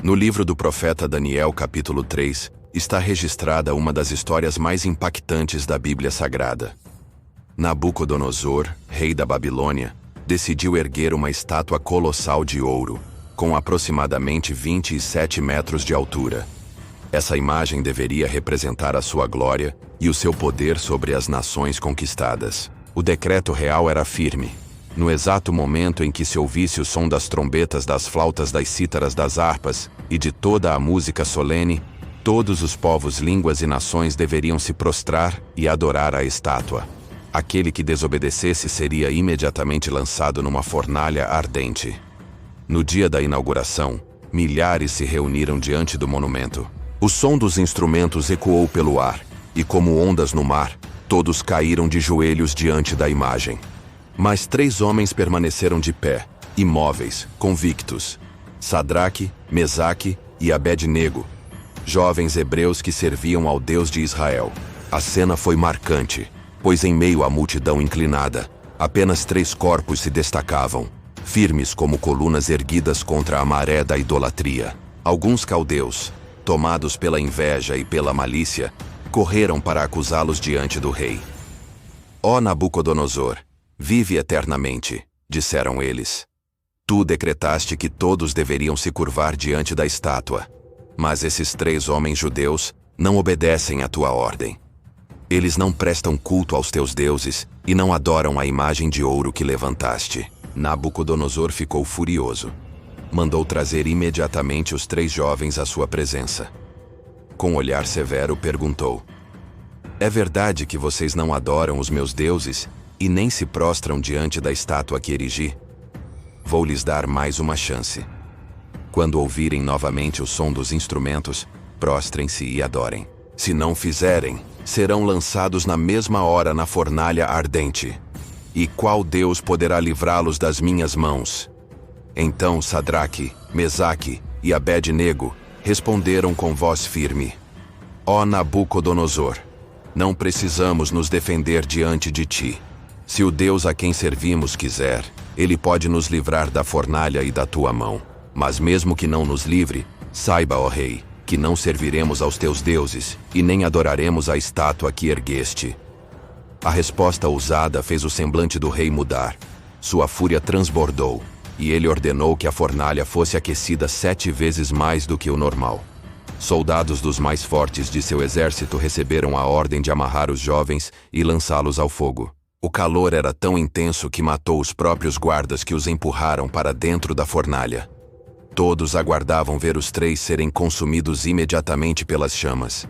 No livro do profeta Daniel, capítulo 3, está registrada uma das histórias mais impactantes da Bíblia Sagrada. Nabucodonosor, rei da Babilônia, decidiu erguer uma estátua colossal de ouro, com aproximadamente 27 metros de altura. Essa imagem deveria representar a sua glória e o seu poder sobre as nações conquistadas. O decreto real era firme. No exato momento em que se ouvisse o som das trombetas, das flautas, das cítaras, das harpas e de toda a música solene, todos os povos, línguas e nações deveriam se prostrar e adorar a estátua. Aquele que desobedecesse seria imediatamente lançado numa fornalha ardente. No dia da inauguração, milhares se reuniram diante do monumento. O som dos instrumentos ecoou pelo ar, e como ondas no mar, todos caíram de joelhos diante da imagem. Mas 3 homens permaneceram de pé, imóveis, convictos: Sadraque, Mesaque e Abed-nego, jovens hebreus que serviam ao Deus de Israel. A cena foi marcante, pois em meio à multidão inclinada, apenas 3 corpos se destacavam, firmes como colunas erguidas contra a maré da idolatria. Alguns caldeus, tomados pela inveja e pela malícia, correram para acusá-los diante do rei. Ó Nabucodonosor, vive eternamente, disseram eles. Tu decretaste que todos deveriam se curvar diante da estátua. Mas esses 3 homens judeus não obedecem à tua ordem. Eles não prestam culto aos teus deuses e não adoram a imagem de ouro que levantaste. Nabucodonosor ficou furioso. Mandou trazer imediatamente os 3 jovens à sua presença. Com olhar severo perguntou: é verdade que vocês não adoram os meus deuses e nem se prostram diante da estátua que erigi? Vou lhes dar mais uma chance. Quando ouvirem novamente o som dos instrumentos, prostrem-se e adorem. Se não fizerem, serão lançados na mesma hora na fornalha ardente. E qual Deus poderá livrá-los das minhas mãos? Então Sadraque, Mesaque e Abed-nego responderam com voz firme: ó Nabucodonosor, não precisamos nos defender diante de ti. Se o Deus a quem servimos quiser, ele pode nos livrar da fornalha e da tua mão. Mas mesmo que não nos livre, saiba, ó rei, que não serviremos aos teus deuses e nem adoraremos a estátua que ergueste. A resposta ousada fez o semblante do rei mudar. Sua fúria transbordou, e ele ordenou que a fornalha fosse aquecida 7 vezes mais do que o normal. Soldados dos mais fortes de seu exército receberam a ordem de amarrar os jovens e lançá-los ao fogo. O calor era tão intenso que matou os próprios guardas que os empurraram para dentro da fornalha. Todos aguardavam ver os 3 serem consumidos imediatamente pelas chamas.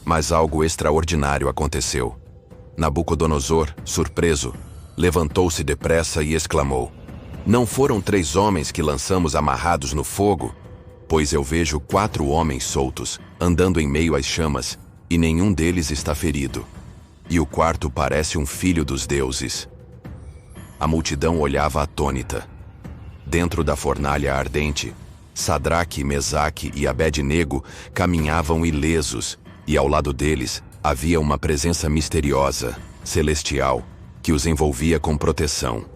Mas algo extraordinário aconteceu. Nabucodonosor, surpreso, levantou-se depressa e exclamou: não foram 3 homens que lançamos amarrados no fogo? Pois eu vejo 4 homens soltos, andando em meio às chamas, e nenhum deles está ferido. E o 4º parece um filho dos deuses. A multidão olhava atônita. Dentro da fornalha ardente, Sadraque, Mesaque e Abed-nego caminhavam ilesos, e ao lado deles havia uma presença misteriosa, celestial, que os envolvia com proteção.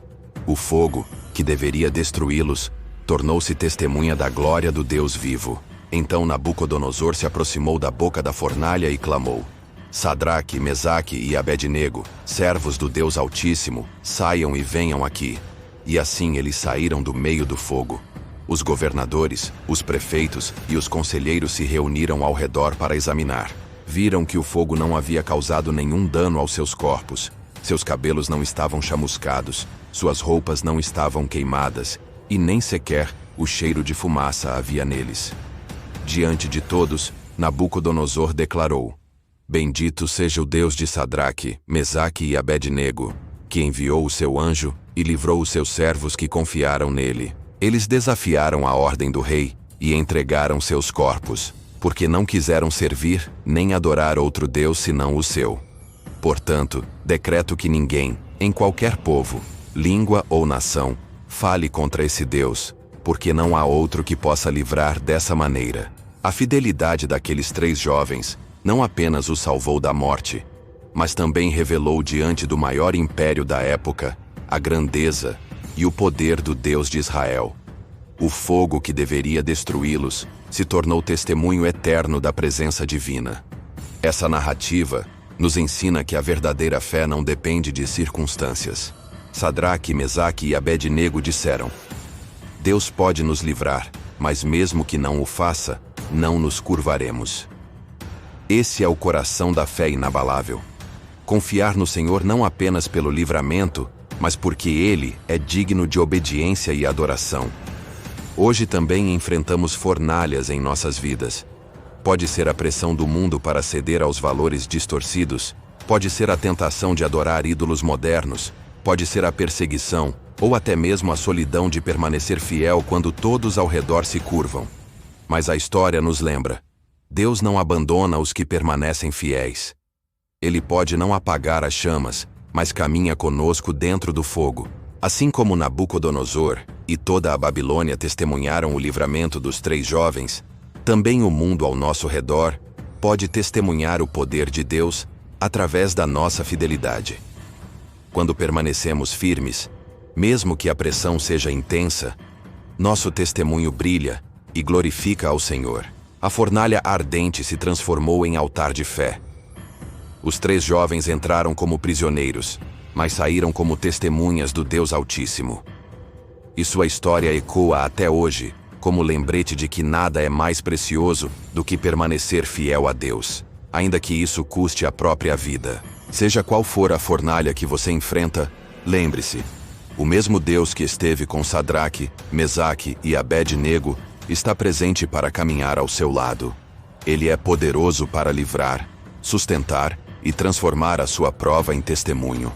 O fogo, que deveria destruí-los, tornou-se testemunha da glória do Deus vivo. Então Nabucodonosor se aproximou da boca da fornalha e clamou: Sadraque, Mesaque e Abed-nego, servos do Deus Altíssimo, saiam e venham aqui. E assim eles saíram do meio do fogo. Os governadores, os prefeitos e os conselheiros se reuniram ao redor para examinar. Viram que o fogo não havia causado nenhum dano aos seus corpos. Seus cabelos não estavam chamuscados, suas roupas não estavam queimadas, e nem sequer o cheiro de fumaça havia neles. Diante de todos, Nabucodonosor declarou: bendito seja o Deus de Sadraque, Mesaque e Abed-nego, que enviou o seu anjo e livrou os seus servos que confiaram nele. Eles desafiaram a ordem do rei e entregaram seus corpos, porque não quiseram servir nem adorar outro Deus senão o seu. Portanto, decreto que ninguém, em qualquer povo, língua ou nação, fale contra esse Deus, porque não há outro que possa livrar dessa maneira. A fidelidade daqueles 3 jovens não apenas os salvou da morte, mas também revelou diante do maior império da época a grandeza e o poder do Deus de Israel. O fogo que deveria destruí-los se tornou testemunho eterno da presença divina. Essa narrativa nos ensina que a verdadeira fé não depende de circunstâncias. Sadraque, Mesaque e Abed-nego disseram: Deus pode nos livrar, mas mesmo que não o faça, não nos curvaremos. Esse é o coração da fé inabalável. Confiar no Senhor não apenas pelo livramento, mas porque Ele é digno de obediência e adoração. Hoje também enfrentamos fornalhas em nossas vidas. Pode ser a pressão do mundo para ceder aos valores distorcidos, pode ser a tentação de adorar ídolos modernos, pode ser a perseguição, ou até mesmo a solidão de permanecer fiel quando todos ao redor se curvam. Mas a história nos lembra: Deus não abandona os que permanecem fiéis. Ele pode não apagar as chamas, mas caminha conosco dentro do fogo. Assim como Nabucodonosor e toda a Babilônia testemunharam o livramento dos 3 jovens, também o mundo ao nosso redor pode testemunhar o poder de Deus através da nossa fidelidade. Quando permanecemos firmes, mesmo que a pressão seja intensa, nosso testemunho brilha e glorifica ao Senhor. A fornalha ardente se transformou em altar de fé. Os 3 jovens entraram como prisioneiros, mas saíram como testemunhas do Deus Altíssimo. E sua história ecoa até hoje, como lembrete de que nada é mais precioso do que permanecer fiel a Deus, ainda que isso custe a própria vida. Seja qual for a fornalha que você enfrenta, lembre-se: o mesmo Deus que esteve com Sadraque, Mesaque e Abed-nego está presente para caminhar ao seu lado. Ele é poderoso para livrar, sustentar e transformar a sua prova em testemunho.